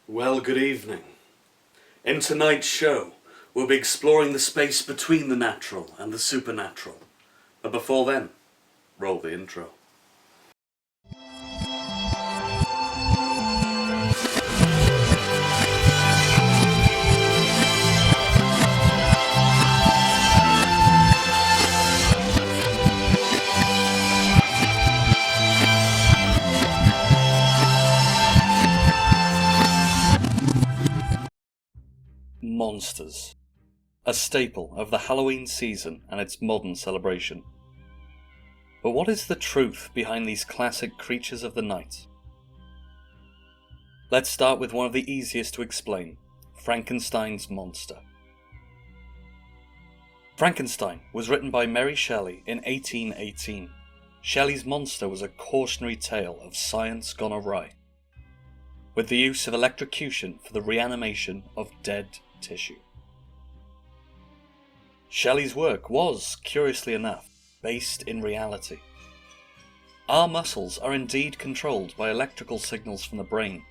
Well, good evening. In tonight's show, we'll be exploring the space between the natural and the supernatural. But before then, roll the intro. Monsters. A staple of the Halloween season and its modern celebration. But what is the truth behind these classic creatures of the night? Let's start with one of the easiest to explain, Frankenstein's monster. Frankenstein was written by Mary Shelley in 1818. Shelley's monster was a cautionary tale of science gone awry, with the use of electrocution for the reanimation of dead tissue. Shelley's work was, curiously enough, based in reality. Our muscles are indeed controlled by electrical signals from the brain,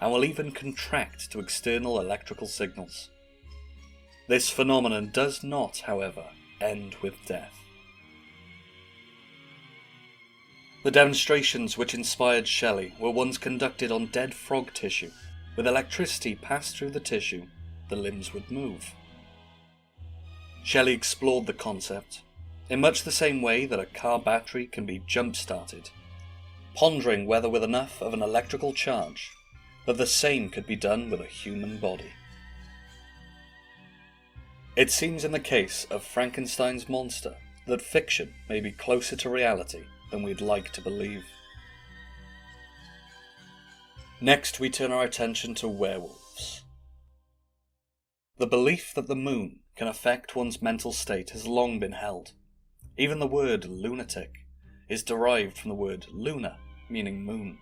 and will even contract to external electrical signals. This phenomenon does not, however, end with death. The demonstrations which inspired Shelley were ones conducted on dead frog tissue. With electricity passed through the tissue, the limbs would move. Shelley explored the concept in much the same way that a car battery can be jump-started, pondering whether with enough of an electrical charge that the same could be done with a human body. It seems in the case of Frankenstein's monster that fiction may be closer to reality than we'd like to believe. Next, we turn our attention to werewolves. The belief that the moon can affect one's mental state has long been held. Even the word lunatic is derived from the word luna, meaning moon.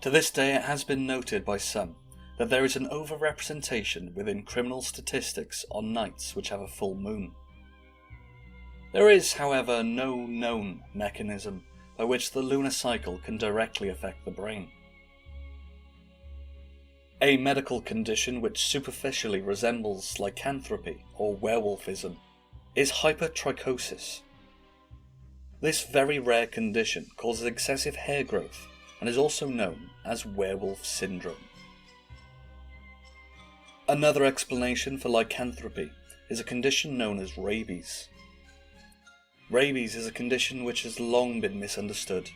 To this day, it has been noted by some that there is an overrepresentation within criminal statistics on nights which have a full moon. There is, however, no known mechanism by which the lunar cycle can directly affect the brain. A medical condition which superficially resembles lycanthropy or werewolfism is hypertrichosis. This very rare condition causes excessive hair growth and is also known as werewolf syndrome. Another explanation for lycanthropy is a condition known as rabies. Rabies is a condition which has long been misunderstood,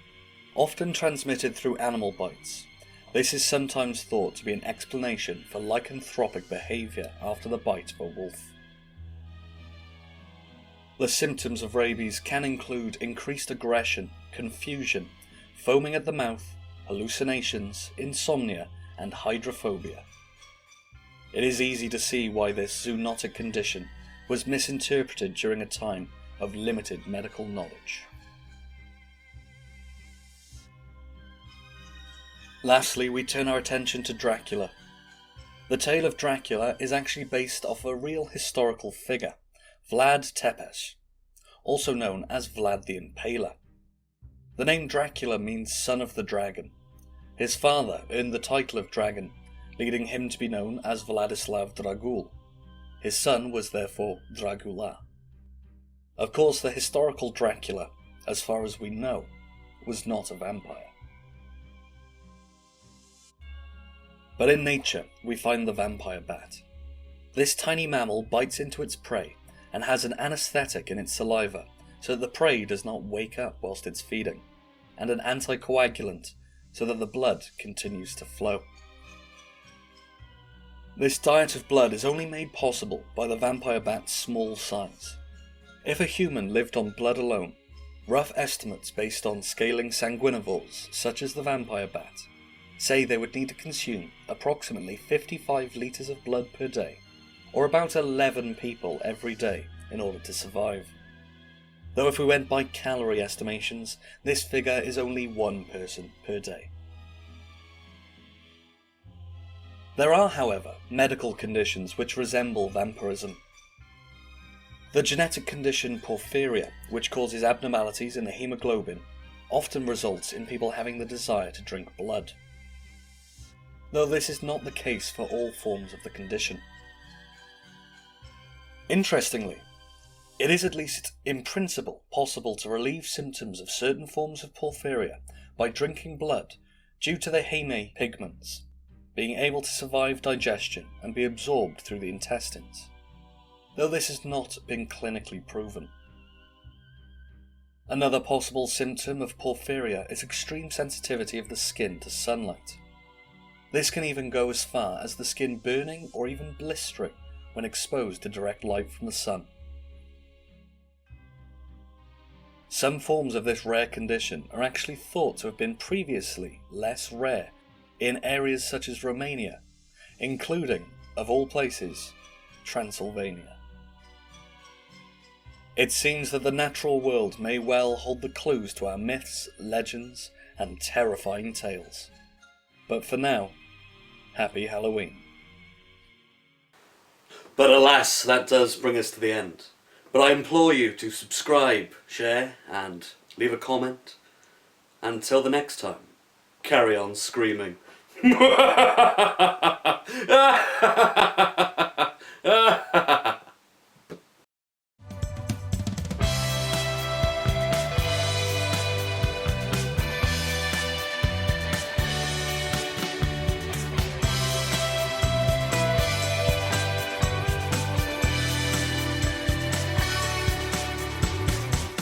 often transmitted through animal bites. This is sometimes thought to be an explanation for lycanthropic behaviour after the bite of a wolf. The symptoms of rabies can include increased aggression, confusion, foaming at the mouth, hallucinations, insomnia, and hydrophobia. It is easy to see why this zoonotic condition was misinterpreted during a time of limited medical knowledge. Lastly, we turn our attention to Dracula. The tale of Dracula is actually based off a real historical figure, Vlad Tepes, also known as Vlad the Impaler. The name Dracula means son of the dragon. His father earned the title of dragon, leading him to be known as Vladislav Dragul. His son was therefore Dracula. Of course, the historical Dracula, as far as we know, was not a vampire. But in nature, we find the vampire bat. This tiny mammal bites into its prey and has an anesthetic in its saliva so that the prey does not wake up whilst it's feeding, and an anticoagulant so that the blood continues to flow. This diet of blood is only made possible by the vampire bat's small size. If a human lived on blood alone, rough estimates based on scaling sanguinivores such as the vampire bat say they would need to consume approximately 55 litres of blood per day, or about 11 people every day, in order to survive. Though if we went by calorie estimations, this figure is only 1 person per day. There are, however, medical conditions which resemble vampirism. The genetic condition porphyria, which causes abnormalities in the hemoglobin, often results in people having the desire to drink blood. though this is not the case for all forms of the condition. Interestingly, it is at least in principle possible to relieve symptoms of certain forms of porphyria by drinking blood due to the heme pigments being able to survive digestion and be absorbed through the intestines, though this has not been clinically proven. Another possible symptom of porphyria is extreme sensitivity of the skin to sunlight. This can even go as far as the skin burning or even blistering when exposed to direct light from the sun. Some forms of this rare condition are actually thought to have been previously less rare in areas such as Romania, including, of all places, Transylvania. It seems that the natural world may well hold the clues to our myths, legends, and terrifying tales. But for now, happy Halloween. But alas, that does bring us to the end. But I implore you to subscribe, share, and leave a comment. Until the next time, carry on screaming.